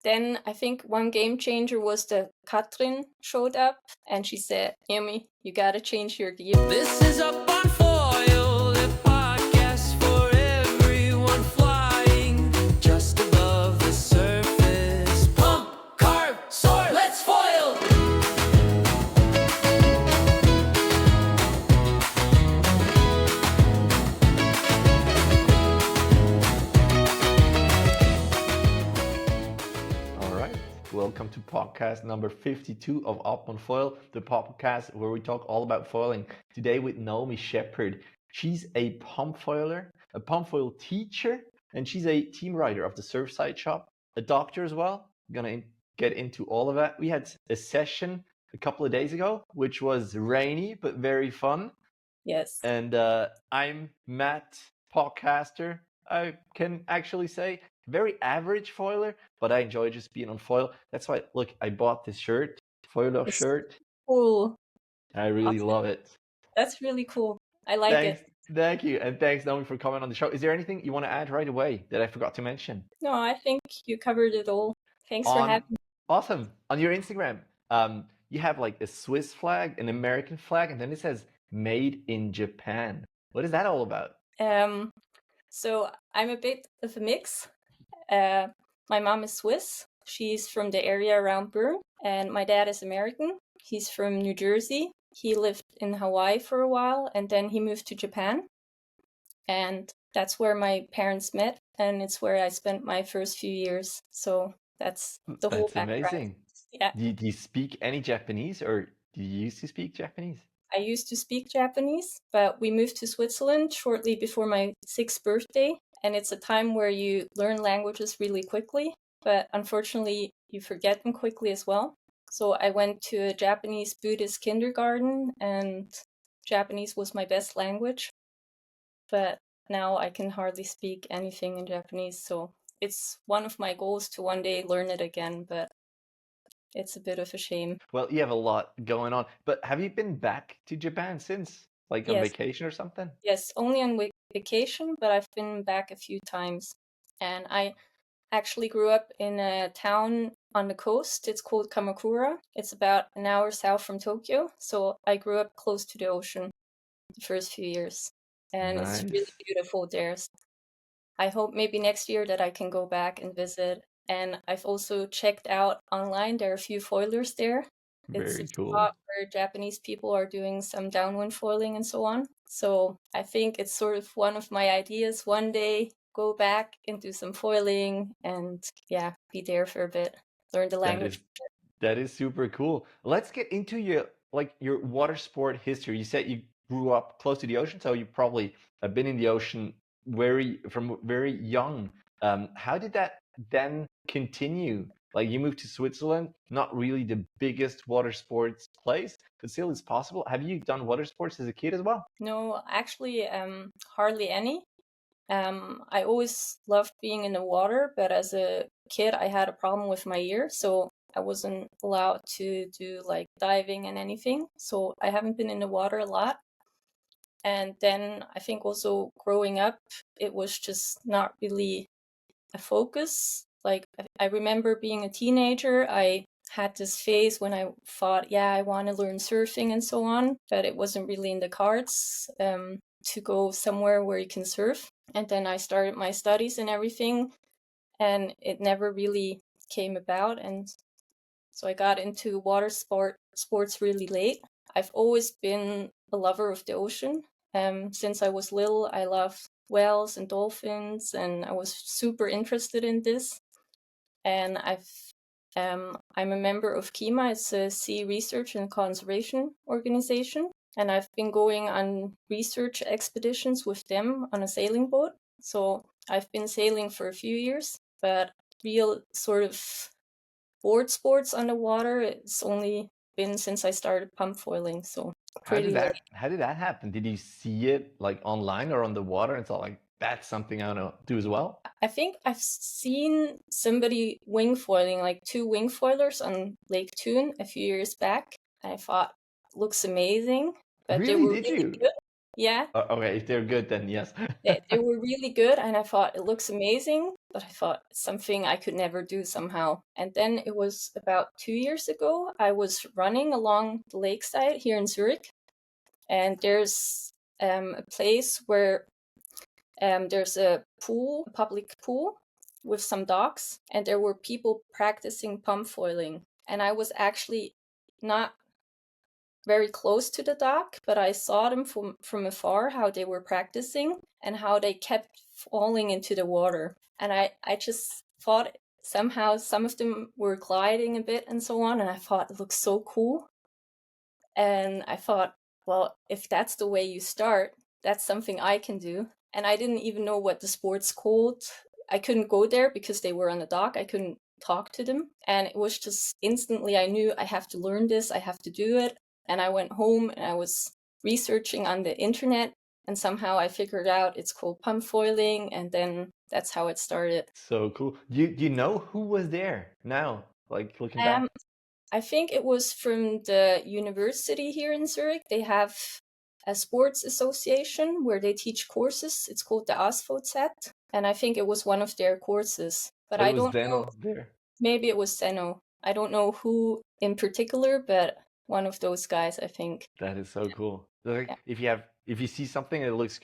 then I think one game changer was that Katrin showed up and she said, Naomi, you gotta change your gear. This is Up on Foil, the podcast for everyone flying just above the surface. Pump, carve, soar, let's foil! All right. Welcome to podcast number 52 of Up on Foil, the podcast where we talk all about foiling. Today with Naomi Shepherd. She's a pump foiler, a pump foil teacher, and she's a team rider of the Surfside Shop, a doctor as well. I'm going to get into all of that. We had a session a couple of days ago, which was rainy but very fun. Yes. And I'm Matt, podcaster. I can actually say very average foiler, but I enjoy just being on foil. That's why, look, I bought this shirt, foil It's shirt. cool. I really Awesome. love it. That's really cool. I like Thanks. it. Thank you. And thanks, Naomi, for coming on the show. Is there anything you want to add right away that I forgot to mention? No, I think you covered it all. Thanks for having me. Awesome. On your Instagram, you have like a Swiss flag, an American flag, and then it says made in Japan. What is that all about? So I'm a bit of a mix. My mom is Swiss. She's from the area around Bern, and my dad is American. He's from New Jersey. He lived in Hawaii for a while, and then he moved to Japan. And that's where my parents met, and it's where I spent my first few years. So that's the whole That's background. amazing. Yeah. Do you speak any Japanese, or do you used to speak Japanese? I used to speak Japanese, but we moved to Switzerland shortly before my 6th birthday. And it's a time where you learn languages really quickly, but unfortunately you forget them quickly as well. So I went to a Japanese Buddhist kindergarten, and Japanese was my best language. But now I can hardly speak anything in Japanese. So it's one of my goals to one day learn it again, but it's a bit of a shame. Well, you have a lot going on, but have you been back to Japan since, like on Yes. vacation or something? Yes, only on vacation, but I've been back a few times. And I actually grew up in a town on the coast. It's called Kamakura. It's about an hour south from Tokyo. So I grew up close to the ocean the first few years. And It's really Nice. beautiful there. I hope maybe next year that I can go back and visit. And I've also checked out online. There are a few foilers there. It's a Very cool. spot where Japanese people are doing some downwind foiling and so on. So I think it's sort of one of my ideas one day, go back and do some foiling and be there for a bit, learn the language. That is super cool. Let's get into your water sport history. You said you grew up close to the ocean, so you probably have been in the ocean from very young. How did that then continue? Like you moved to Switzerland, not really the biggest water sports place, but still it's possible. Have you done water sports as a kid as well? No, actually, hardly any. I always loved being in the water, but as a kid, I had a problem with my ear, so I wasn't allowed to do like diving and anything. So I haven't been in the water a lot. And then I think also growing up, it was just not really a focus. Like I remember being a teenager, I had this phase when I thought, I want to learn surfing and so on, but it wasn't really in the cards to go somewhere where you can surf. And then I started my studies and everything, and it never really came about. And so I got into water sports really late. I've always been a lover of the ocean. Since I was little, I loved whales and dolphins, and I was super interested in this. And I'm a member of KIMA. It's a sea research and conservation organization. And I've been going on research expeditions with them on a sailing boat. So I've been sailing for a few years, but real sort of board sports underwater, it's only been since I started pump foiling. So How did late. that happen? Did you see it like online or on the water and thought like that's something I want to do as well? I think I've seen somebody wing foiling, like 2 wing foilers on Lake Thun a few years back. I thought, looks amazing. But they Really? were Did really you? good. Yeah, Okay, if they're good, then yes. they were really good, and I thought it looks amazing, but I thought it's something I could never do somehow. And then it was about 2 years ago, I was running along the lakeside here in Zurich, and there's a place where there's a pool, a public pool with some docks, and there were people practicing pump foiling. And I was actually not very close to the dock, but I saw them from afar, how they were practicing and how they kept falling into the water. And I just thought somehow some of them were gliding a bit and so on, and I thought it looked so cool. And I thought, well, if that's the way you start, that's something I can do. And I didn't even know what the sport's called. I couldn't go there because they were on the dock. I couldn't talk to them. And it was just instantly, I knew I have to learn this, I have to do it. And I went home and I was researching on the internet, and somehow I figured out it's called pump foiling, and then that's how it started. So cool. Do you know who was there now? Like looking Um, back? I think it was from the university here in Zurich. They have a sports association where they teach courses. It's called the ASVZ, and I think it was one of their courses. But So it I was don't know, Dano there. maybe it was Zeno. I don't know who in particular, but one of those guys, I think. That is so cool. Like Yeah. if you see something that looks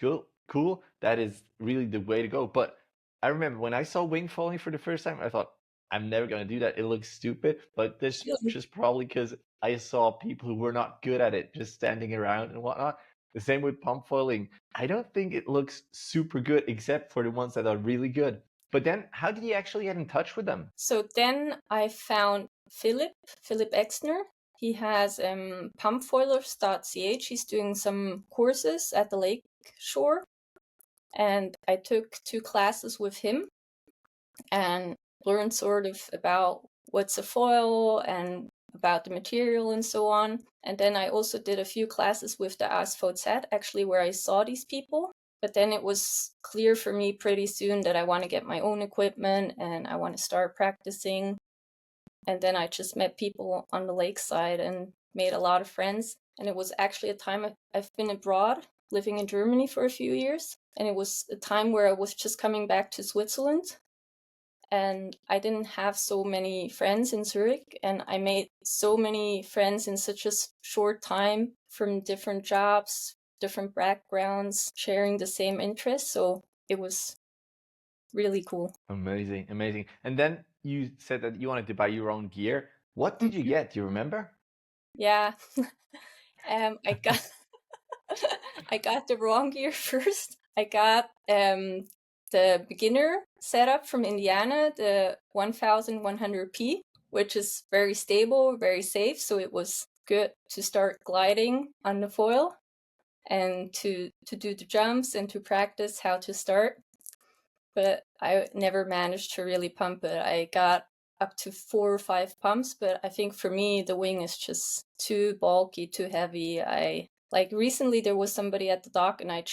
cool, that is really the way to go. But I remember when I saw wing following for the first time, I thought I'm never gonna do that. It looks stupid. But this Really? just probably because I saw people who were not good at it just standing around and whatnot. The same with pump foiling. I don't think it looks super good except for the ones that are really good. But then how did you actually get in touch with them? So then I found Philip Exner. He has pumpfoilers.ch. He's doing some courses at the lake shore. And I took 2 classes with him and learned sort of about what's a foil and about the material and so on. And then I also did a few classes with the ASVZ, actually, where I saw these people. But then it was clear for me pretty soon that I want to get my own equipment and I want to start practicing. And then I just met people on the lakeside and made a lot of friends. And it was actually a time I've been abroad, living in Germany for a few years. And it was a time where I was just coming back to Switzerland. And I didn't have so many friends in Zurich. And I made so many friends in such a short time from different jobs, different backgrounds, sharing the same interests. So it was really cool. Amazing, amazing. And then you said that you wanted to buy your own gear. What did you get? Do you remember? Yeah. I got I got the wrong gear first. I got the beginner setup from Indiana, the 1100p, which is very stable, very safe. So it was good to start gliding on the foil and to do the jumps and to practice how to start. But I never managed to really pump it. I got up to 4 or 5 pumps, but I think for me the wing is just too bulky, too heavy. Like recently there was somebody at the dock and I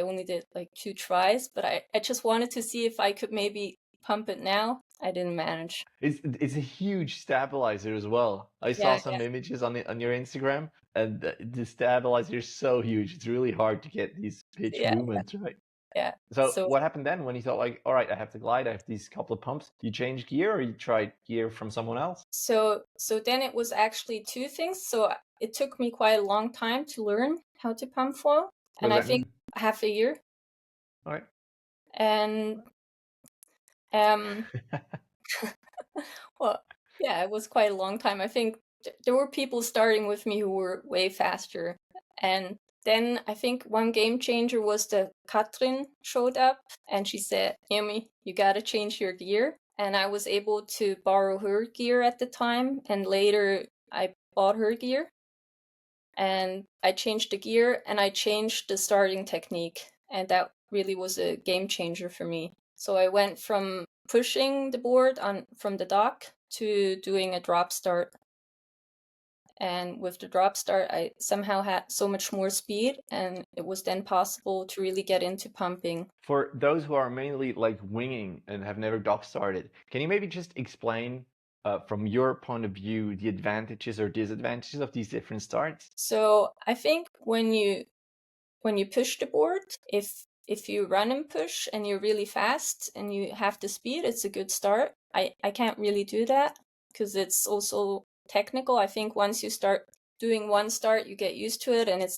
only did like 2 tries, but I just wanted to see if I could maybe pump it now. I didn't manage. It's a huge stabilizer as well. I saw Yeah, some images on your Instagram, and the stabilizer is so huge. It's really hard to get these pitch yeah, movements right. yeah. So So what happened then when you thought like, all right, I have to glide, I have these couple of pumps? You changed gear or you tried gear from someone else? so then it was actually 2 things. So it took me quite a long time to learn how to pump foil, What and does I that think mean? half a year. All right. And um well, yeah, it was quite a long time. I think there were people starting with me who were way faster. And then I think one game changer was that Katrin showed up and she said, Naomi, you gotta change your gear. And I was able to borrow her gear at the time. And later I bought her gear. And I changed the gear and I changed the starting technique. And that really was a game changer for me. So I went from pushing the board from the dock to doing a drop start. And with the drop start, I somehow had so much more speed, and it was then possible to really get into pumping. For those who are mainly like winging and have never dock started, can you maybe just explain from your point of view the advantages or disadvantages of these different starts? So I think when you when you push the board, if you run and push and you're really fast and you have the speed, it's a good start. I can't really do that because it's also technical. I think once you start doing one start, you get used to it, and it's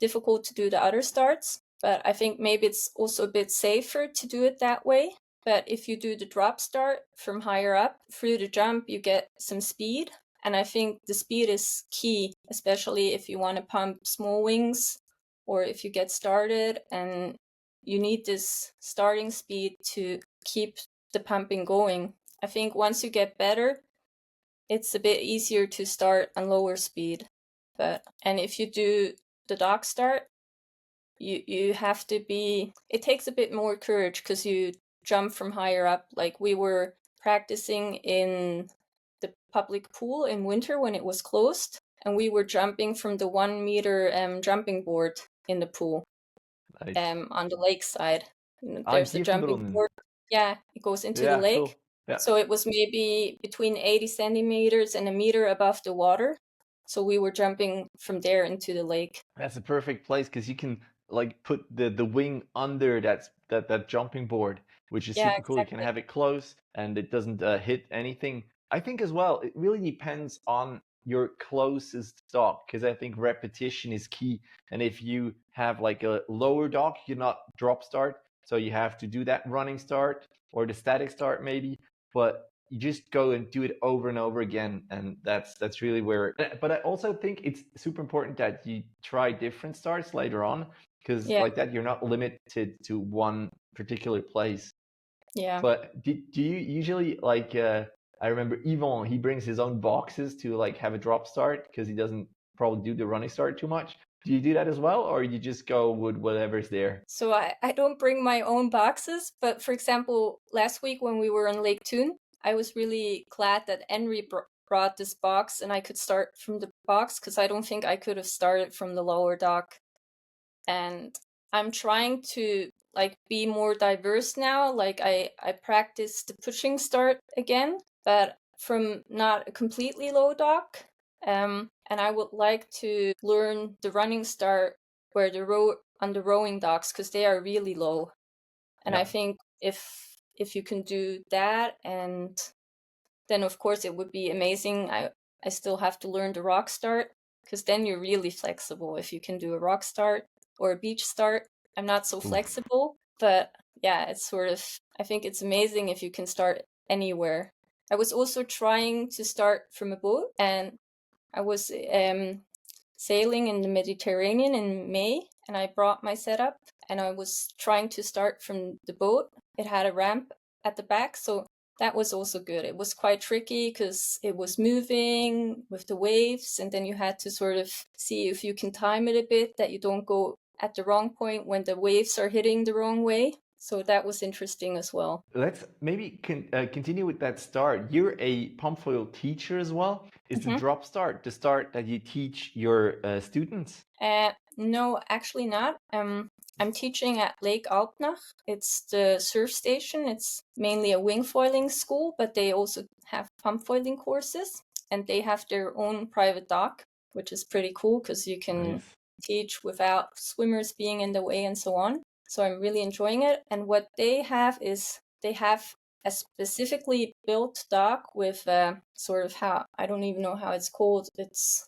difficult to do the other starts. But I think maybe it's also a bit safer to do it that way. But if you do the drop start from higher up through the jump, you get some speed. And I think the speed is key, especially if you want to pump small wings or if you get started and you need this starting speed to keep the pumping going. I think once you get better, it's a bit easier to start on lower speed. And if you do the dock start, you have to be, it takes a bit more courage because you jump from higher up. Like we were practicing in the public pool in winter when it was closed, and we were jumping from the 1 meter jumping board in the pool. Nice. On the lake side. Ah, There's the jumping board. Yeah, it goes into the lake. Cool. Yeah. So it was maybe between 80 centimeters and a meter above the water. So we were jumping from there into the lake. That's a perfect place because you can like put the wing under that jumping board, which is super cool. You can have it close and it doesn't hit anything. I think as well, it really depends on your closest dock because I think repetition is key. And if you have like a lower dock, you cannot drop start. So you have to do that running start or the static start maybe, but you just go and do it over and over again, and that's really where. But I also think it's super important that you try different starts later on because like that you're not limited to one particular place. Yeah. But do you usually like? I remember Yvon, he brings his own boxes to like have a drop start because he doesn't probably do the running start too much. Do you do that as well, or you just go with whatever's there? So I don't bring my own boxes, but for example, last week when we were on Lake Thun, I was really glad that Henry brought this box and I could start from the box because I don't think I could have started from the lower dock. And I'm trying to like be more diverse now. Like I practice the pushing start again, but from not a completely low dock. And I would like to learn the running start where on the rowing docks because they are really low. And I think if you can do that, and then of course it would be amazing. I still have to learn the rock start because then you're really flexible if you can do a rock start or a beach start. I'm not so flexible, but yeah, it's sort of, I think it's amazing if you can start anywhere. I was also trying to start from a boat, and I was sailing in the Mediterranean in May, and I brought my setup, and I was trying to start from the boat. It had a ramp at the back, so that was also good. It was quite tricky because it was moving with the waves, and then you had to sort of see if you can time it a bit that you don't go at the wrong point when the waves are hitting the wrong way. So that was interesting as well. Let's maybe continue with that start. You're a pump foil teacher as well. Is the drop start the start that you teach your students? No, actually not. I'm teaching at Lake Alpnach. It's the surf station. It's mainly a wing foiling school, but they also have pump foiling courses, and they have their own private dock, which is pretty cool because you can teach without swimmers being in the way and so on. So I'm really enjoying it. And what they have is they have a specifically built dock with sort of I don't even know how it's called. It's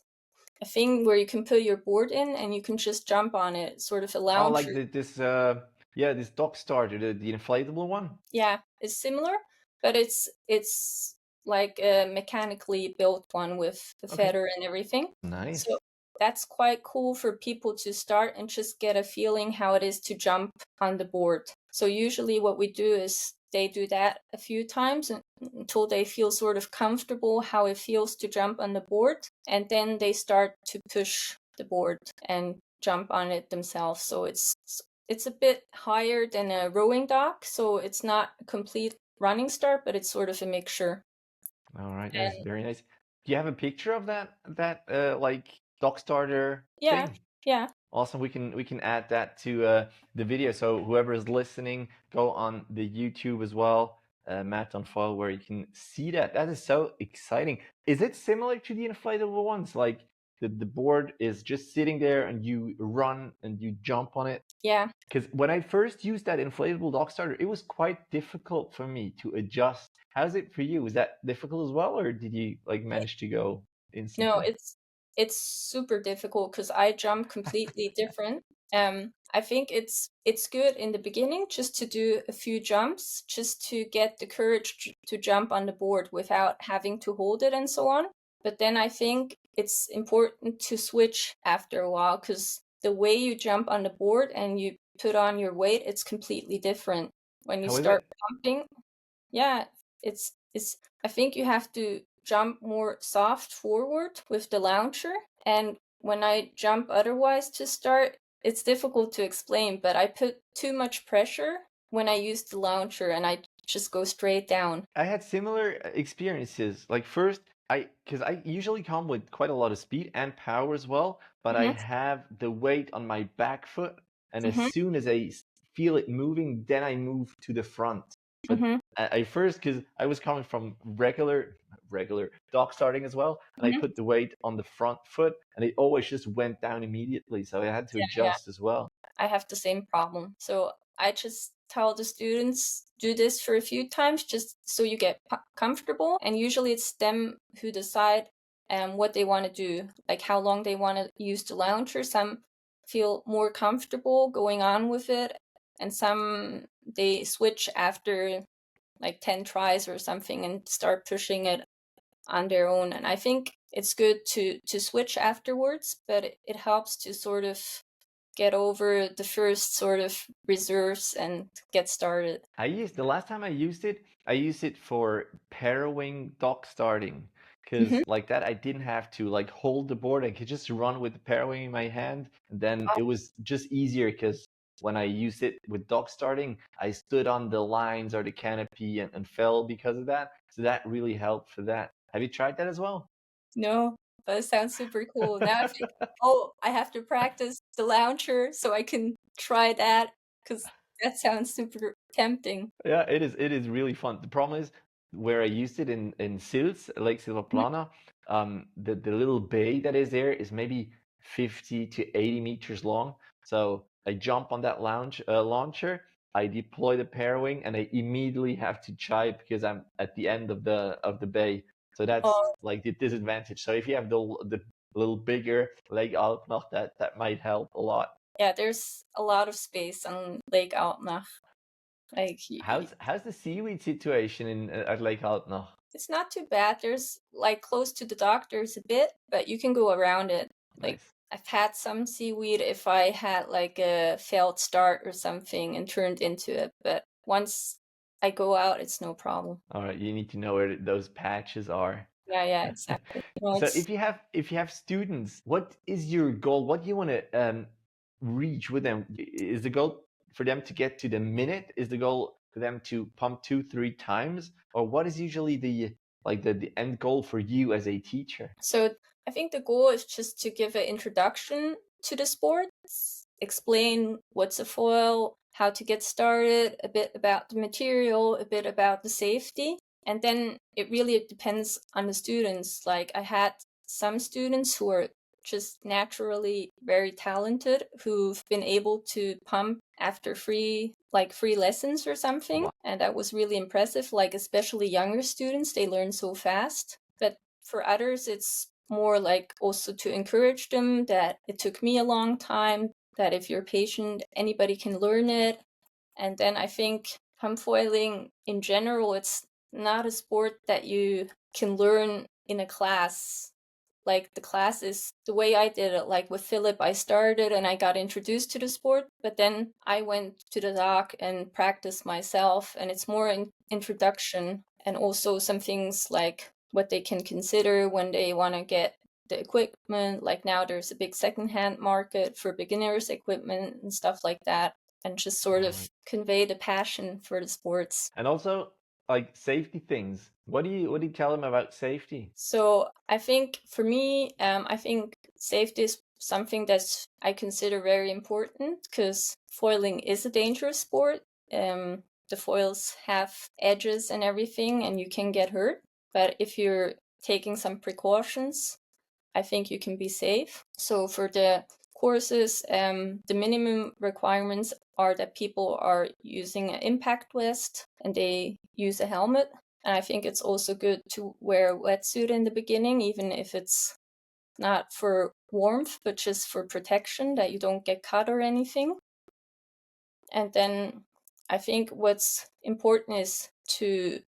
a thing where you can put your board in and you can just jump on it, sort of a lounge. Oh, like this dock starter, the inflatable one? Yeah, it's similar, but it's like a mechanically built one with the feather and everything. Nice. So that's quite cool for people to start and just get a feeling how it is to jump on the board. So usually what we do is they do that a few times until they feel sort of comfortable how it feels to jump on the board. And then they start to push the board and jump on it themselves. So it's a bit higher than a rowing dock. So it's not a complete running start, but it's sort of a mixture. All right, that's very nice. Do you have a picture of that like dock starter thing? Yeah. Awesome. We can add that to the video. So whoever is listening, go on the YouTube as well, Matt on Foil, where you can see that. That is so exciting. Is it similar to the inflatable ones? Like the board is just sitting there and you run and you jump on it. Yeah. Because when I first used that inflatable dock starter, it was quite difficult for me to adjust. How's it for you? Was that difficult as well, or did you like manage to go No, instantly? it's super difficult because I jump completely different. I think it's good in the beginning just to do a few jumps, just to get the courage to jump on the board without having to hold it and so on. But then I think it's important to switch after a while because the way you jump on the board and you put on your weight, it's completely different. When you How is start it? jumping, yeah, it's I think you have to jump more soft forward with the launcher, and when I jump otherwise to start, it's difficult to explain, but I put too much pressure when I use the launcher and I just go straight down. I had similar experiences. Like first, because I usually come with quite a lot of speed and power as well, but I Mhm. have the weight on my back foot, and as Mhm. soon as feel it moving, then I move to the front. But Mhm. I first, because I was coming from regular dog starting as well, and I Mhm. put the weight on the front foot, and it always just went down immediately. So I had to Yeah, yeah. adjust as well. I have the same problem. So I just tell the students do this for a few times just so you get comfortable. And usually it's them who decide what they want to do, like how long they want to use the launcher. Some feel more comfortable going on with it, and some they switch after like 10 tries or something and start pushing it on their own. And I think it's good to switch afterwards, but it helps to sort of get over the first sort of reserves and get started. The last time I used it for parrowing dock starting. Mm-hmm. Because like that I didn't have to like hold the board. I could just run with the parrowing in my hand. And then it was just easier because when I used it with dock starting, I stood on the lines or the canopy and fell because of that. So that really helped for that. Have you tried that as well? No, but it sounds super cool. Now I think, oh, I have to practice the launcher so I can try that because that sounds super tempting. Yeah, it is really fun. The problem is where I used it in Sils, Lake Mhm. Silvaplana, the little bay that is there is maybe 50 to 80 meters long. So I jump on that launcher, I deploy the parowing, and I immediately have to chive because I'm at the end of the bay. So that's Oh, like the disadvantage. So if you have the little bigger Lake Alpnach, that might help a lot. yeah, there's a lot of space on Lake Altnach. Like, How's the seaweed situation in at Lake Alpnach? it's not too bad. There's like close to the doctors a bit, but you can go around it. Like Nice. I've had some seaweed if I had like a failed start or something and turned into it, but once I go out, it's no problem. All right, you need to know where those patches are. Yeah, yeah, exactly. No, So it's if you have students, what is your goal? What do you want to reach with them? Is the goal for them to get to the minute? Is the goal for them to pump 2, 3 times? Or what is usually the end goal for you as a teacher? so I think the goal is just to give an introduction to the sports, explain what's a foil, how to get started, a bit about the material, a bit about the safety. And then it really depends on the students. Like I had some students who are just naturally very talented who've been able to pump after free lessons or something, Wow. and that was really impressive. Like especially younger students, they learn so fast. But for others, it's more like also to encourage them that it took me a long time, that if you're patient, anybody can learn it. And then I think pump foiling in general, it's not a sport that you can learn in a class. Like the class is the way I did it. Like with Philip, I started and I got introduced to the sport, but then I went to the dock and practiced myself. And it's more an introduction, and also some things like what they can consider when they want to get the equipment. Like now there's a big secondhand market for beginners equipment and stuff like that, and just sort All of right. convey the passion for the sports. And also like safety things. What do you tell them about safety? So I think for me, I think safety is something that I consider very important because foiling is a dangerous sport. The foils have edges and everything, and you can get hurt. But if you're taking some precautions, I think you can be safe. So for the courses, the minimum requirements are that people are using an impact vest and they use a helmet. And I think it's also good to wear a wetsuit in the beginning, even if it's not for warmth, but just for protection, that you don't get cut or anything. And then I think what's important is to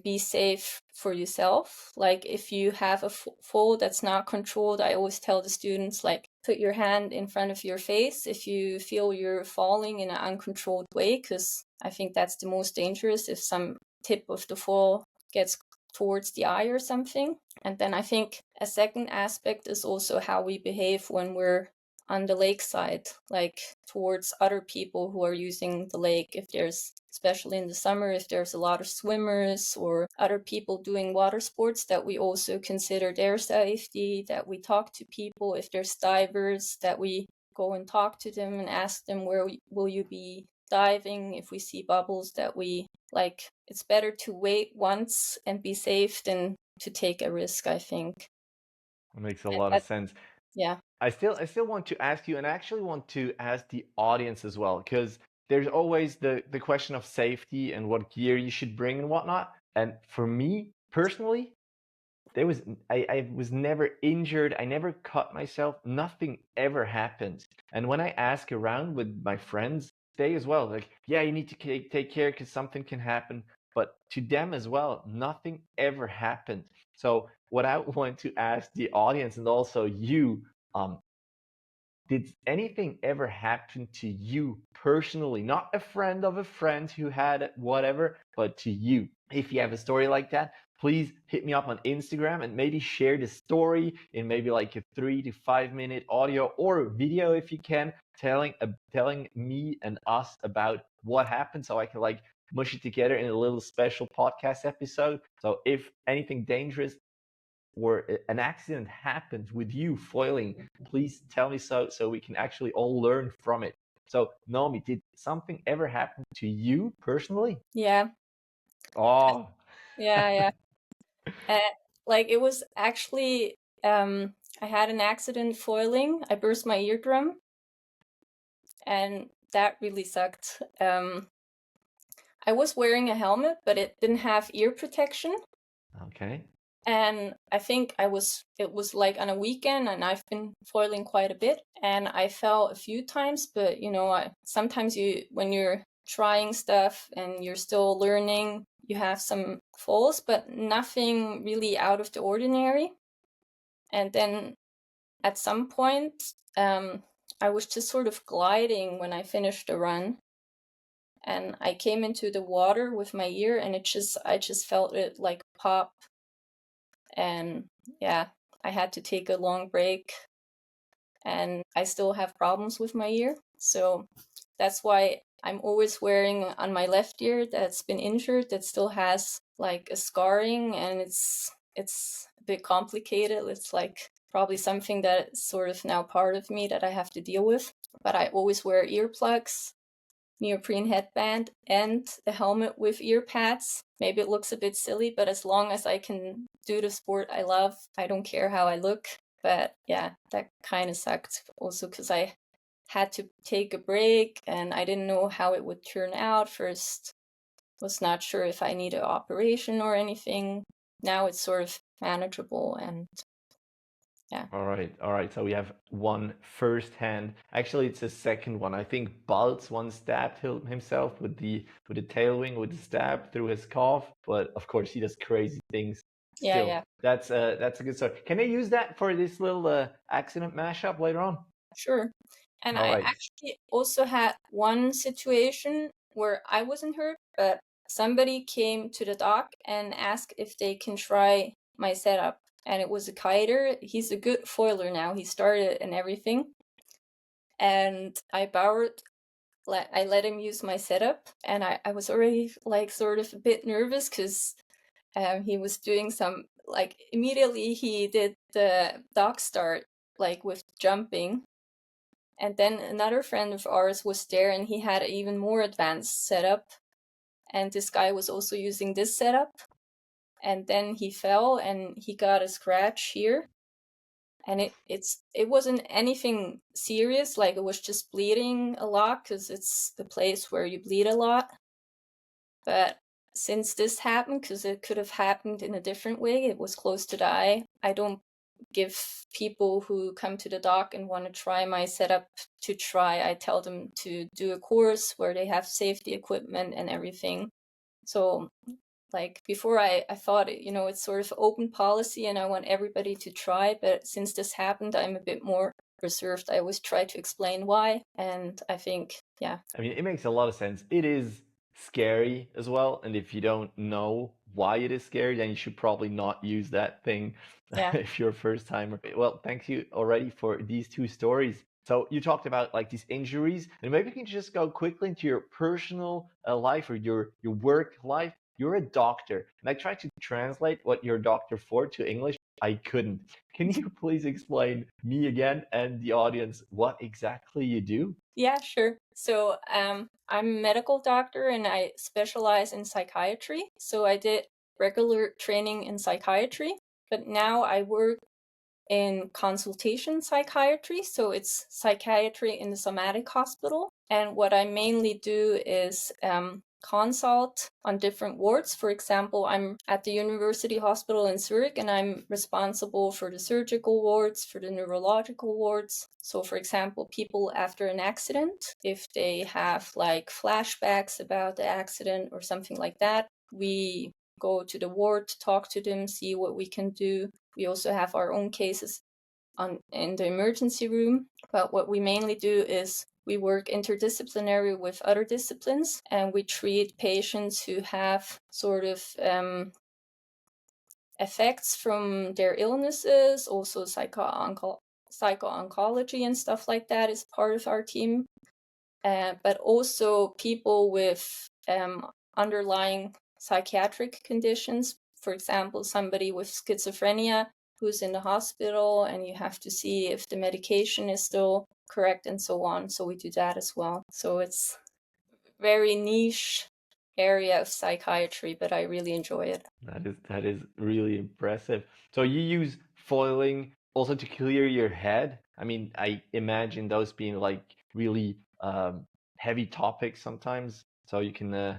be safe for yourself. Like if you have a fall that's not controlled, I always tell the students, like, put your hand in front of your face if you feel you're falling in an uncontrolled way, because I think that's the most dangerous, if some tip of the fall gets towards the eye or something. And then I think a second aspect is also how we behave when we're on the lakeside, like towards other people who are using the lake. If there's, especially in the summer, if there's a lot of swimmers or other people doing water sports, that we also consider their safety, that we talk to people. If there's divers, that we go and talk to them and ask them, where will you be diving? If we see bubbles, that we, like, it's better to wait once and be safe than to take a risk, I think. It makes a lot of sense. Yeah. I still want to ask you, and I actually want to ask the audience as well, because there's always the question of safety and what gear you should bring and whatnot. And for me personally, I was never injured. I never cut myself. Nothing ever happened. And when I ask around with my friends, they as well, like, yeah, you need to take care because something can happen. But to them as well, nothing ever happened. So what I want to ask the audience and also you, did anything ever happen to you personally? Not a friend of a friend who had whatever, but to you. If you have a story like that, please hit me up on Instagram and maybe share the story in maybe like a 3 to 5 minute audio or video if you can, telling me and us about what happened, so I can like mush it together in a little special podcast episode. So if anything dangerous or an accident happens with you foiling, please tell me so we can actually all learn from it. So Naomi, did something ever happen to you personally? Yeah. Oh. Yeah. Like it was actually, I had an accident foiling. I burst my eardrum, and that really sucked. I was wearing a helmet, but it didn't have ear protection. Okay. And I think it was like on a weekend, and I've been foiling quite a bit, and I fell a few times, but sometimes when you're trying stuff and you're still learning, you have some falls, but nothing really out of the ordinary. And then at some point, I was just sort of gliding when I finished the run, and I came into the water with my ear, and I just felt it like pop. And yeah, I had to take a long break, and I still have problems with my ear. So that's why I'm always wearing on my left ear that's been injured, that still has like a scarring, and it's a bit complicated. It's like probably something that's sort of now part of me that I have to deal with. But I always wear earplugs, neoprene headband, and the helmet with ear pads. Maybe it looks a bit silly, but as long as I can do the sport I love, I don't care how I look. But yeah, that kind of sucked also because I had to take a break and I didn't know how it would turn out. First, was not sure if I need an operation or anything. Now it's sort of manageable, and yeah. All right. So we have one firsthand. Actually, it's a second one. I think Baltz once stabbed himself with the tail wing with the stab through his calf. But of course, he does crazy things. Still, Yeah. that's a good story. Can I use that for this little accident mashup later on? Sure. And All I right. actually also had one situation where I wasn't hurt, but somebody came to the dock and asked if they can try my setup. And it was a kiter. He's a good foiler now. He started and everything. And I let him use my setup. And I was already like sort of a bit nervous because he was doing some, like, immediately he did the dock start, like with jumping. And then another friend of ours was there, and he had an even more advanced setup. And this guy was also using this setup. And then he fell and he got a scratch here. and it wasn't anything serious, like it was just bleeding a lot because it's the place where you bleed a lot. But since this happened, because it could have happened in a different way, it was close to die, I don't give people who come to the doc and want to try my setup to try. I tell them to do a course where they have safety equipment and everything. So like before I thought, it's sort of open policy and I want everybody to try. But since this happened, I'm a bit more reserved. I always try to explain why. And I think, yeah. I mean, it makes a lot of sense. It is scary as well. And if you don't know why it is scary, then you should probably not use that thing Yeah. if you're a first timer. Well, thank you already for these two stories. So you talked about like these injuries, and maybe you can just go quickly into your personal life or your work life. You're a doctor, and I tried to translate what you're a doctor for to English. I couldn't. Can you please explain me again and the audience what exactly you do? Yeah, sure. So I'm a medical doctor and I specialize in psychiatry. So I did regular training in psychiatry, but now I work in consultation psychiatry. So it's psychiatry in the somatic hospital. And what I mainly do is consult on different wards. For example, I'm at the University Hospital in Zurich and I'm responsible for the surgical wards, for the neurological wards. So, for example, people after an accident, if they have like flashbacks about the accident or something like that, we go to the ward to talk to them, see what we can do. We also have our own cases in the emergency room, but what we mainly do is we work interdisciplinary with other disciplines, and we treat patients who have sort of effects from their illnesses. Also, psycho-oncology and stuff like that is part of our team, but also people with underlying psychiatric conditions. For example, somebody with schizophrenia who's in the hospital and you have to see if the medication is still correct and so on. So we do that as well. So it's very niche area of psychiatry, but I really enjoy it. That is really impressive. So you use foiling also to clear your head. I mean, I imagine those being like really heavy topics sometimes. So you can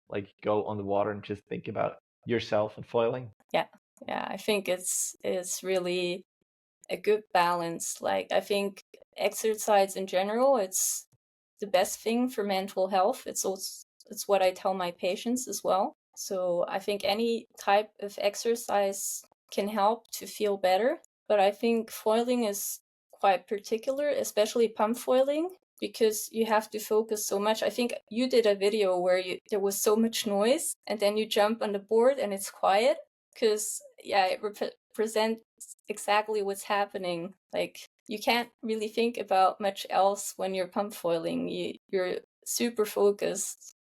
like go on the water and just think about yourself and foiling. Yeah. I think it's really a good balance. Like I think exercise in general, it's the best thing for mental health. It's what I tell my patients as well. So I think any type of exercise can help to feel better. But I think foiling is quite particular, especially pump foiling, because you have to focus so much. I think you did a video where there was so much noise and then you jump on the board and it's quiet because it represents exactly what's happening. Like you can't really think about much else when you're pump foiling. You're super focused,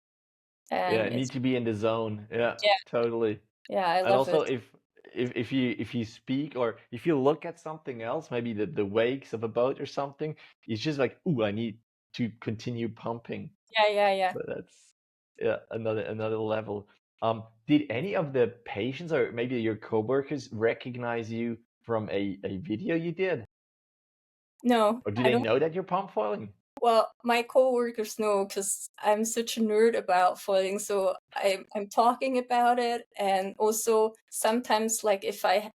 and Need to be in the zone. Yeah, yeah, totally. I And love also it. if you speak or if you look at something else, maybe the wakes of a boat or something, it's just like, ooh, I need to continue pumping. Yeah. So that's another level. Did any of the patients or maybe your coworkers recognize you from a video you did? No, Or do I they don't. know that you're pump foiling? Well, my coworkers know because I'm such a nerd about foiling, so I'm talking about it, and also sometimes like if I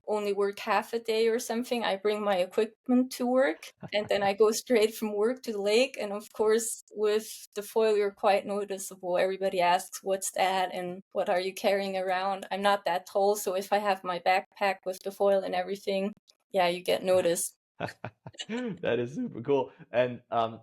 only work half a day or something, I bring my equipment to work, and then I go straight from work to the lake. And of course, with the foil, you're quite noticeable. Everybody asks, "What's that?" and "What are you carrying around?" I'm not that tall, so if I have my backpack with the foil and everything, yeah, you get noticed. That is super cool. And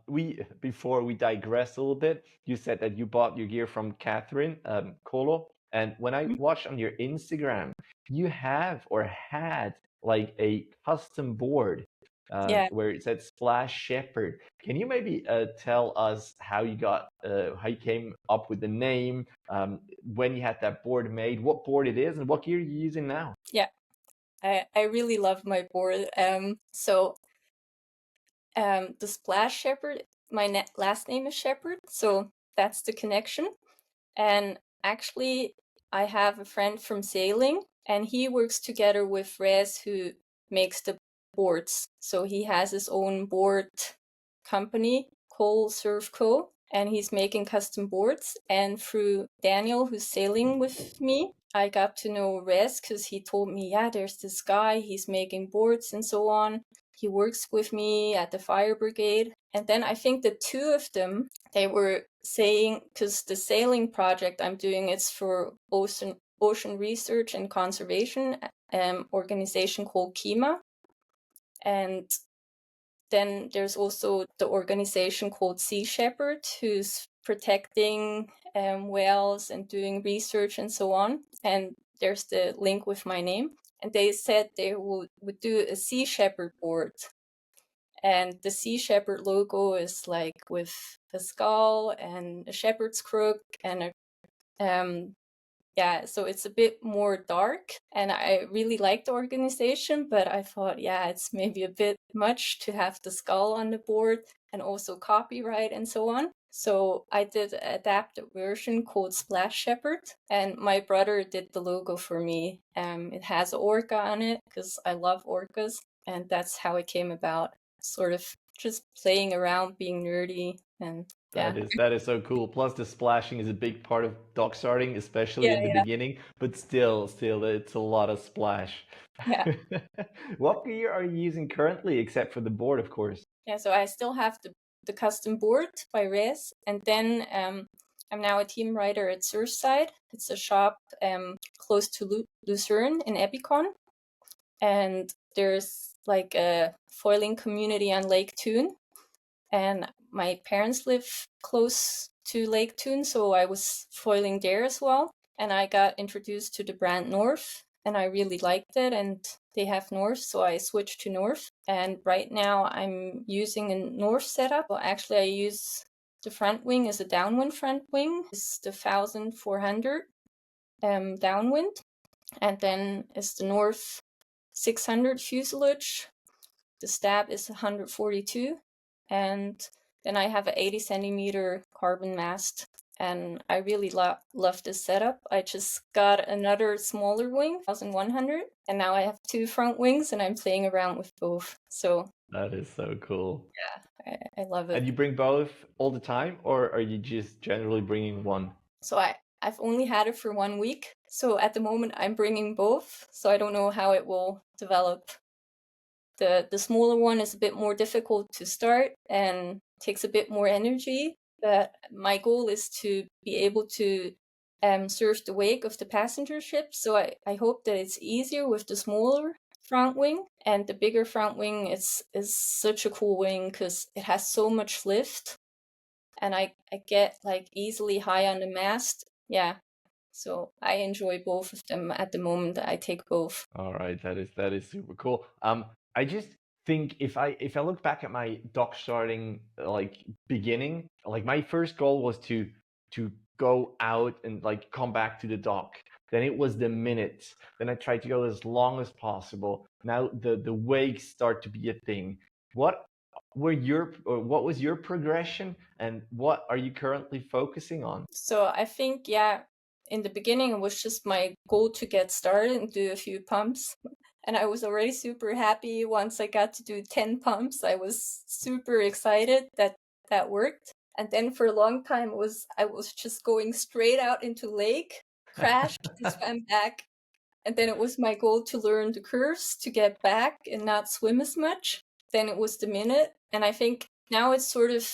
we before we digress a little bit, you said that you bought your gear from Catherine Colo. And when I watched on your Instagram, you have or had like a custom board Yeah. where it said Splash Shepherd. Can you maybe tell us how how you came up with the name, when you had that board made, what board it is, and what gear you're using now? Yeah, I really love my board. The Splash Shepherd, my last name is Shepherd, so that's the connection. And actually, I have a friend from sailing, and he works together with Rez, who makes the boards. So he has his own board company, Cole Surf Co., and he's making custom boards. And through Daniel, who's sailing with me, I got to know Rez because he told me, yeah, there's this guy, he's making boards and so on. He works with me at the fire brigade. And then I think the two of them, they were saying, because the sailing project I'm doing, it's for ocean research and conservation organization called KIMA. And then there's also the organization called Sea Shepherd, who's protecting whales and doing research and so on. And there's the link with my name. And they said they would do a Sea Shepherd board. And the Sea Shepherd logo is like with a skull and a shepherd's crook and a yeah, so it's a bit more dark, and I really like the organization, but I thought, yeah, it's maybe a bit much to have the skull on the board and also copyright and so on. So I did an adapted version called Splash Shepherd, and my brother did the logo for me. It has orca on it because I love orcas, and that's how it came about. Sort of just playing around, being nerdy, and yeah. That is so cool. Plus, the splashing is a big part of dog starting, especially Yeah, in the yeah, beginning. But still, it's a lot of splash. yeah. What gear are you using currently, except for the board, of course? Yeah, so I still have the custom board by Rez, and then I'm now a team writer at Surfside. It's a shop close to Lucerne in Epicon, and there's like a foiling community on Lake Thun, and my parents live close to Lake Thun, so I was foiling there as well, and I got introduced to the brand North, and I really liked it, and they have North, so I switched to North. And right now I'm using a North setup. Well, actually I use the front wing is a Downwind front wing. It's the 1400 Downwind. And then is the North 600 fuselage. The stab is 142. And then I have an 80 centimeter carbon mast. And I really love this setup. I just got another smaller wing, 1100, and now I have two front wings, and I'm playing around with both. So That is so cool. yeah, I love it. And you bring both all the time, or are you just generally bringing one? So I've only had it for 1 week. So at the moment I'm bringing both. So I don't know how it will develop. The smaller one is a bit more difficult to start and takes a bit more energy. But my goal is to be able to surf the wake of the passenger ship. So I hope that it's easier with the smaller front wing, and the bigger front wing is such a cool wing because it has so much lift, and I get like easily high on the mast. Yeah. So I enjoy both of them at the moment. I take both. All right, that is super cool. I just think if I look back at my dock starting like beginning, like my first goal was to go out and like come back to the dock. Then it was the minutes. Then I tried to go as long as possible. Now the wakes start to be a thing. What what was your progression, and what are you currently focusing on? So I think, yeah, in the beginning, it was just my goal to get started and do a few pumps. And I was already super happy once I got to do 10 pumps. I was super excited that that worked. And then for a long time, I was just going straight out into lake, crashed, and swam back. And then it was my goal to learn the curves to get back and not swim as much. Then it was the minute. And I think now it's sort of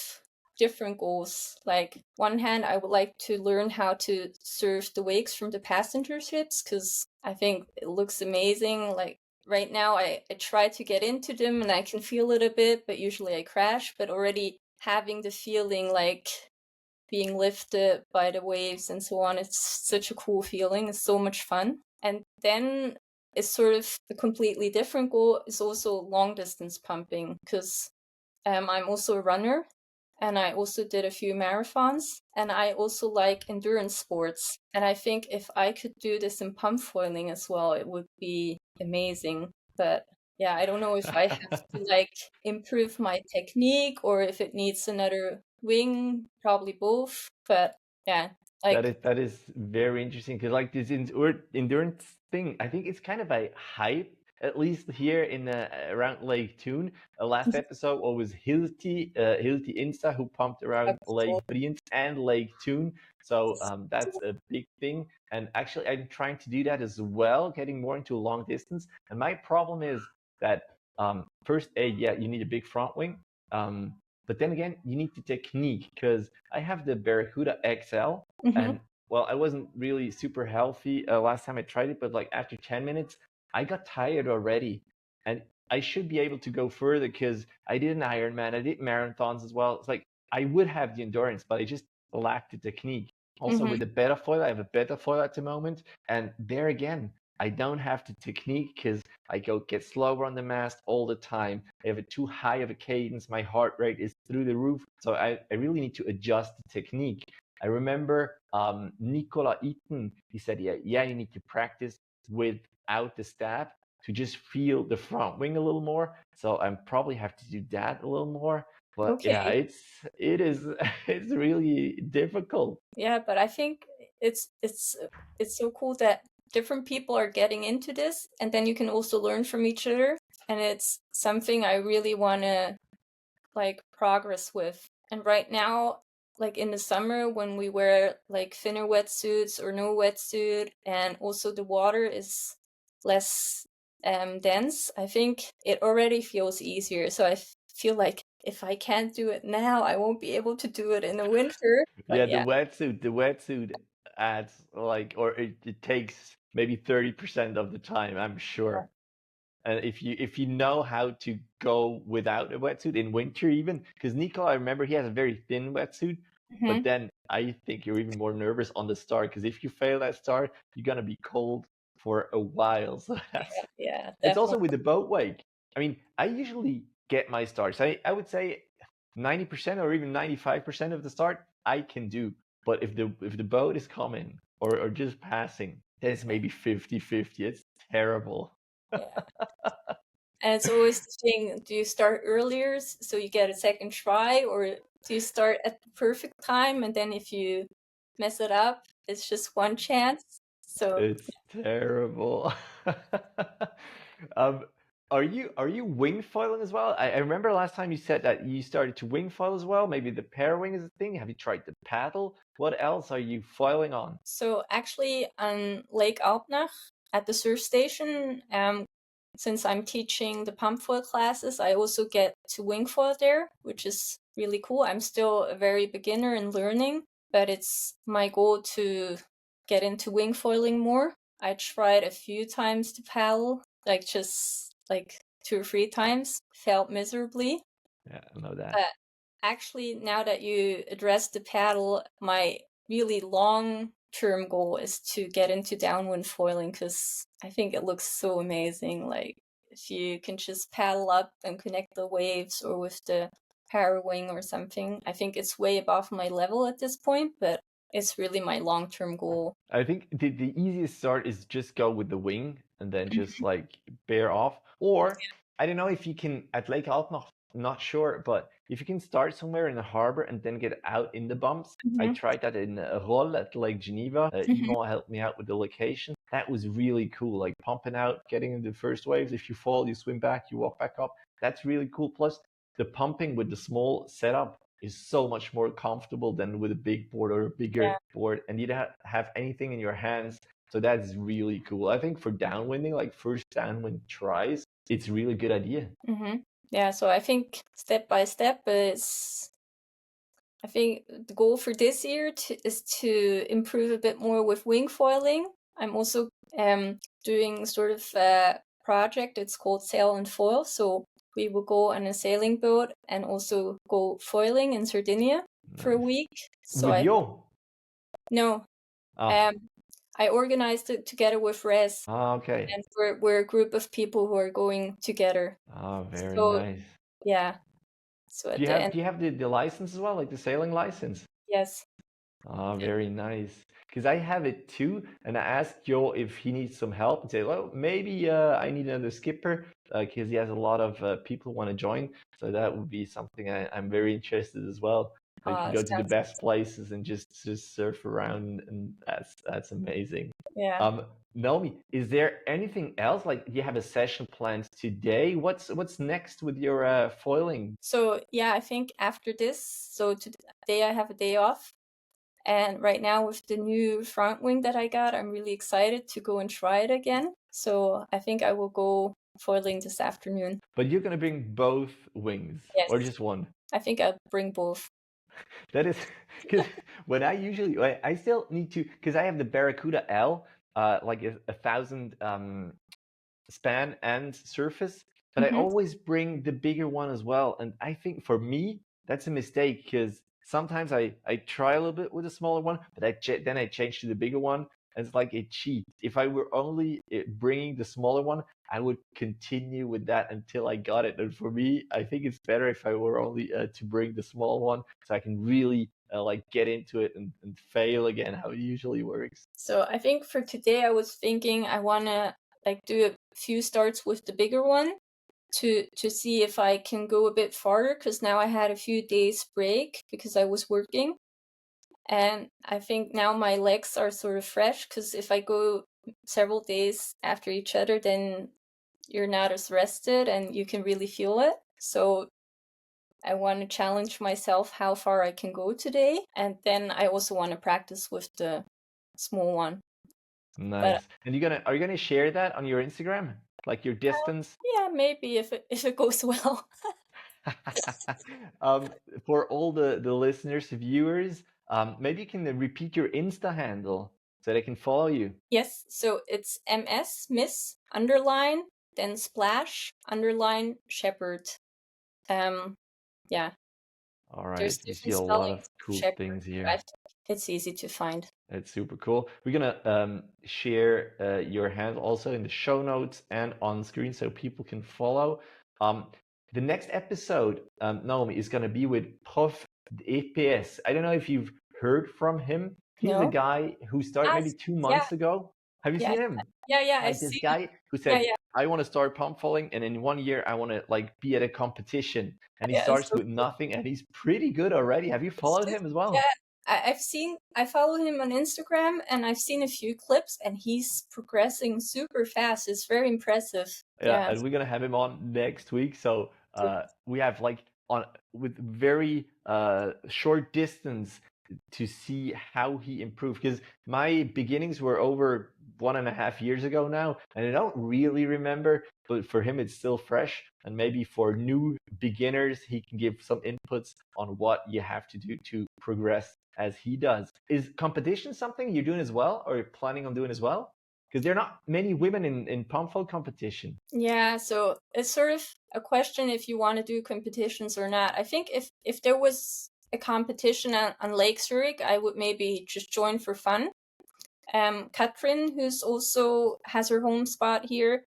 different goals. Like, one hand, I would like to learn how to surf the wakes from the passenger ships because I think it looks amazing. Like, right now, I try to get into them and I can feel it a bit, but usually I crash. But already having the feeling like being lifted by the waves and so on, it's such a cool feeling. It's so much fun. And then it's sort of a completely different goal is also long distance pumping because I'm also a runner. And I also did a few marathons, and I also like endurance sports. And I think if I could do this in pump foiling as well, it would be amazing. But yeah, I don't know if I have to like improve my technique or if it needs another wing, probably both. But yeah, like That is very interesting because like this endurance thing, I think it's kind of a hype at least here in around Lake Thun. Last episode was Hilti Insta, who pumped around Lake Briens and Lake Thun. So that's a big thing. And actually, I'm trying to do that as well, getting more into long distance. And my problem is that first, yeah, you need a big front wing. But then again, you need the technique, because I have the Barracuda XL, and well, I wasn't really super healthy last time I tried it, but like after 10 minutes, I got tired already. And I should be able to go further because I did an Ironman, I did marathons as well. It's like I would have the endurance, but I just lacked the technique. Also with the beta foil, I have a beta foil at the moment, and there again, I don't have the technique because I get slower on the mast all the time. I have a too high of a cadence. My heart rate is through the roof. So I really need to adjust the technique. I remember Nicola Eaton, he said, yeah, you need to practice without the stab to just feel the front wing a little more. So I probably have to do that a little more. But yeah, it's really difficult. Yeah, but I think it's so cool that different people are getting into this, and then you can also learn from each other, and it's something I really want to like progress with. And right now, like in the summer when we wear like thinner wetsuits or no wetsuit, and also the water is less dense, I think it already feels easier. So I feel like if I can't do it now, I won't be able to do it in the winter. But Yeah, yeah. the wetsuit adds like, or it takes maybe 30% of the time, I'm sure. And if you know how to go without a wetsuit in winter, even because Nico, I remember he has a very thin wetsuit, but then I think you're even more nervous on the start, because if you fail that start, you're gonna be cold for a while. So Yeah, it's definitely. also with the boat wake. I mean, I usually get my starts. I would say 90% or even 95% of the start I can do. But if the boat is coming or just passing, then it's maybe 50-50. It's terrible. Yeah. And it's always the thing, do you start earlier so you get a second try, or do you start at the perfect time and then if you mess it up, it's just one chance? So It's terrible. um, are you wing foiling as well? I remember last time you said that you started to wing foil as well. Maybe the pair wing is a thing. Have you tried the paddle? What else are you foiling on? So actually on Lake Alpnach at the surf station, since I'm teaching the pump foil classes, I also get to wing foil there, which is really cool. I'm still a very beginner in learning, but it's my goal to get into wing foiling more. I tried a few times to paddle, like just like 2 or 3 times, failed miserably. Yeah, I know that. But actually, now that you address the paddle, my really long-term goal is to get into downwind foiling, because I think it looks so amazing. Like if you can just paddle up and connect the waves, or with the power wing or something. I think it's way above my level at this point, but it's really my long-term goal. I think the easiest start is just go with the wing and then just like bear off. Or I don't know if you can at Lake Alpnach, not sure, but if you can start somewhere in the harbor and then get out in the bumps. I tried that in Roll at Lake Geneva. Yvon helped me out with the location. That was really cool, like pumping out, getting in the first waves. If you fall, you swim back, you walk back up. That's really cool. Plus, the pumping with the small setup is so much more comfortable than with a big board or a bigger board, and you don't have anything in your hands. So that's really cool. I think for downwinding, like first downwind tries, it's a really good idea. Yeah, so I think step by step I think the goal for this year is to improve a bit more with wing foiling. I'm also doing sort of a project. It's called Sail and Foil. So we will go on a sailing boat and also go foiling in Sardinia for a week. So With you? No. Oh. I organized it together with Res. Okay. And we're a group of people who are going together. Oh, very So, nice. yeah. So at Do you the have end, do you have the license as well, like the sailing license? yes. Oh, very nice. Because I have it too, and I asked Joe if he needs some help, and say, well, maybe I need another skipper, because he has a lot of people who want to join. So that would be something I'm very interested as well. So you can go to the Sounds best places and just surf around, and that's amazing. yeah. Um, Naomi, is there anything else? Like, do you have a session planned today? What's next with your foiling? So yeah, I think after this, so today I have a day off. And right now with the new front wing that I got, I'm really excited to go and try it again. So I think I will go foiling this afternoon. But you're gonna bring both wings or Yes, just one? I think I'll bring both. That is because when I still need to, because I have the Barracuda L, like a thousand span and surface, but I Hmm. always bring the bigger one as well. And I think for me, that's a mistake because sometimes I try a little bit with a smaller one, but then I change to the bigger one. And it's like a cheat. If I were only bringing the smaller one, I would continue with that until I got it. And for me, I think it's better if I were only to bring the small one, so I can really like get into it and fail again how it usually works. So I think for today I was thinking I wanna like do a few starts with the bigger one to see if I can go a bit farther, because now I had a few days break because I was working. And I think now my legs are sort of fresh, because if I go several days after each other, then you're not as rested and you can really feel it. So I want to challenge myself how far I can go today. And then I also want to practice with the small one. But Nice. And are you gonna share that on your Instagram? Like your distance? yeah, maybe if it goes well. Um, for all the listeners, viewers, maybe you can repeat your Insta handle so they can follow you. Yes, so it's Miss underline then splash underline Shepherd. Yeah, All right, there's you see different a lot spellings of of cool Shepherd, things but I here. think it's easy to find. It's super cool. We're gonna share your handle also in the show notes and on screen so people can follow. Um, the next episode, Naomi, is gonna be with Prof EPS. I don't know if you've heard from him. He's the No? guy who started Ah, maybe two yeah, months ago. Have you yeah, seen him? yeah. I've Like this seen. guy who Yeah, said, yeah, I want to start pump falling, and in 1 year I want to like be at a competition. And he yeah. starts So with nothing, and he's pretty good already. Have you it's followed just him as yeah. well? I follow him on Instagram and I've seen a few clips and he's progressing super fast. It's very impressive. Yeah, Yeah. and we're gonna have him on next week. So we have like on with very short distance to see how he improved. Because my beginnings were over 1.5 years ago now, and I don't really remember. But for him, it's still fresh, and maybe for new beginners, he can give some inputs on what you have to do to progress as he does. Is competition something you're doing as well, or you're planning on doing as well? Because there are not many women in pump folk competition. Yeah, so it's sort of a question if you want to do competitions or not. I think if there was a competition on Lake Zurich, I would maybe just join for fun. Katrin, who's also has her home spot here,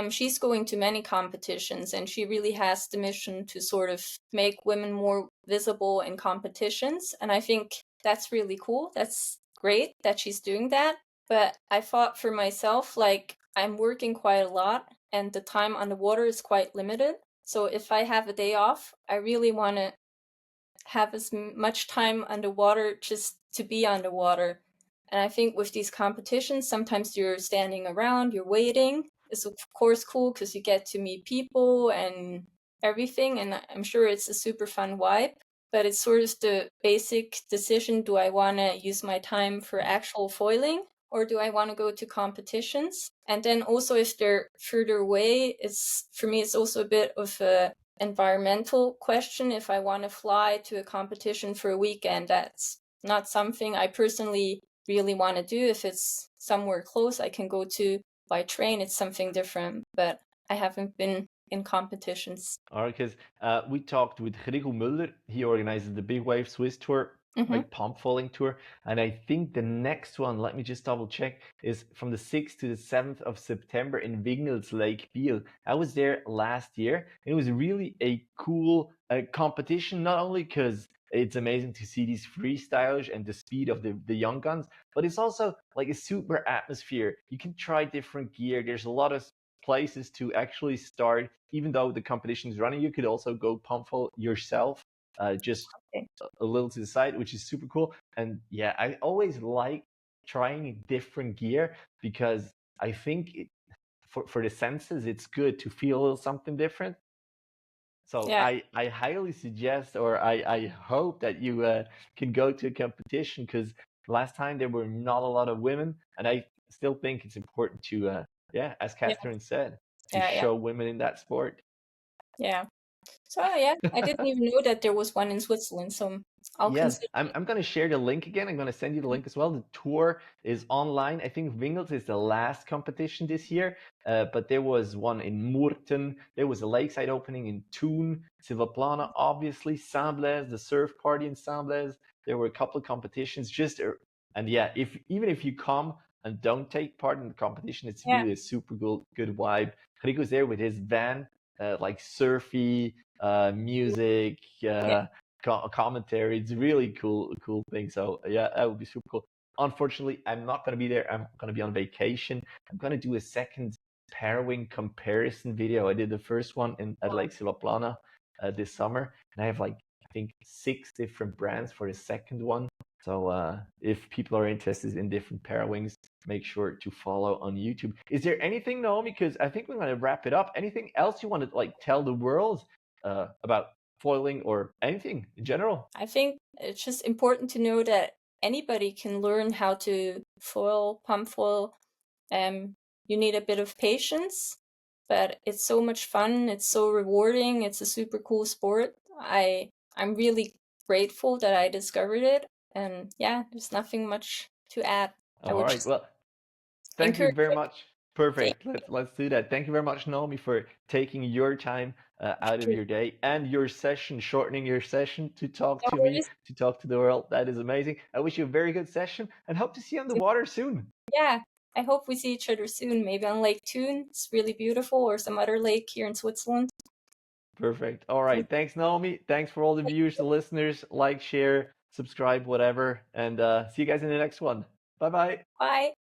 she's going to many competitions and she really has the mission to sort of make women more visible in competitions. And I think that's really cool. That's great that she's doing that. But I thought for myself, like I'm working quite a lot and the time on the water is quite limited. So if I have a day off, I really want to have as much time underwater just to be underwater. And I think with these competitions, sometimes you're standing around, you're waiting. It's of course cool because you get to meet people and everything. And I'm sure it's a super fun vibe. But it's sort of the basic decision, do I want to use my time for actual foiling or do I want to go to competitions? And then also if they're further away, it's for me it's also a bit of a environmental question. If I want to fly to a competition for a weekend, that's not something I personally really want to do. If it's somewhere close I can go to by train, it's something different. But I haven't been in competitions. All right, because we talked with Gregor Mulder. He organizes the Big Wave Swiss Tour, like pump falling tour. And I think the next one, let me just double check, is from the 6th to the 7th of September in Wignels Lake Biel. I was there last year. It was really a cool competition, not only because it's amazing to see these freestylers and the speed of the young guns, but it's also like a super atmosphere. You can try different gear. There's a lot of places to actually start. Even though the competition is running, you could also go pump full yourself. just Okay. a little to the side, which is super cool. And yeah, I always like trying different gear because I think for the senses, it's good to feel a little something different. So Yeah. I highly suggest, or I hope that you can go to a competition because last time there were not a lot of women, and I still think it's important to, yeah, as Yeah. Catherine said, to Yeah. Yeah. show women in that sport. Yeah. So yeah, I didn't even know that there was one in Switzerland. So I'll Yes, consider it. I'm gonna share the link again. I'm gonna send you the link as well. The tour is online. I think Wingels is the last competition this year, but there was one in Murten. There was a lakeside opening in Thun, Silvaplana, obviously, Saint Blaise, the surf party in Saint Blaise. There were a couple of competitions. And yeah, if even if you come and don't take part in the competition, it's Yeah. really a super good vibe. Rico's there with his van, like surfy music. Yeah. Commentary. It's really cool thing. So yeah, that would be super cool. Unfortunately, I'm not going to be there. I'm going to be on vacation. I'm going to do a second pairwing comparison video. I did the first one at Lake Silvaplana this summer, and I have like I think 6 different brands for the second one. So if people are interested in different pairwings, make sure to follow on YouTube. Is there anything, Naomi? Because I think we're going to wrap it up. Anything else you want to like tell the world about foiling or anything in general? I think it's just important to know that anybody can learn how to foil, pump foil. You need a bit of patience, but it's so much fun. It's so rewarding. It's a super cool sport. I'm really grateful that I discovered it. And yeah, there's nothing much to add. I All would right. just Well, thank you encourage very it. much. Thank Perfect. Let's do that. Thank you very much, Naomi, for taking your time out of you. your day and your session, shortening your session to talk No to me, worries. to talk to the world. That is amazing. I wish you a very good session and hope to see you on the water soon. Yeah, I hope we see each other soon. Maybe on Lake Thun. It's really beautiful, or some other lake here in Switzerland. Perfect. All right. Thanks, Naomi. Thanks for all the viewers, the listeners. Like, share, subscribe, whatever. And see you guys in the next one. Bye bye. Bye.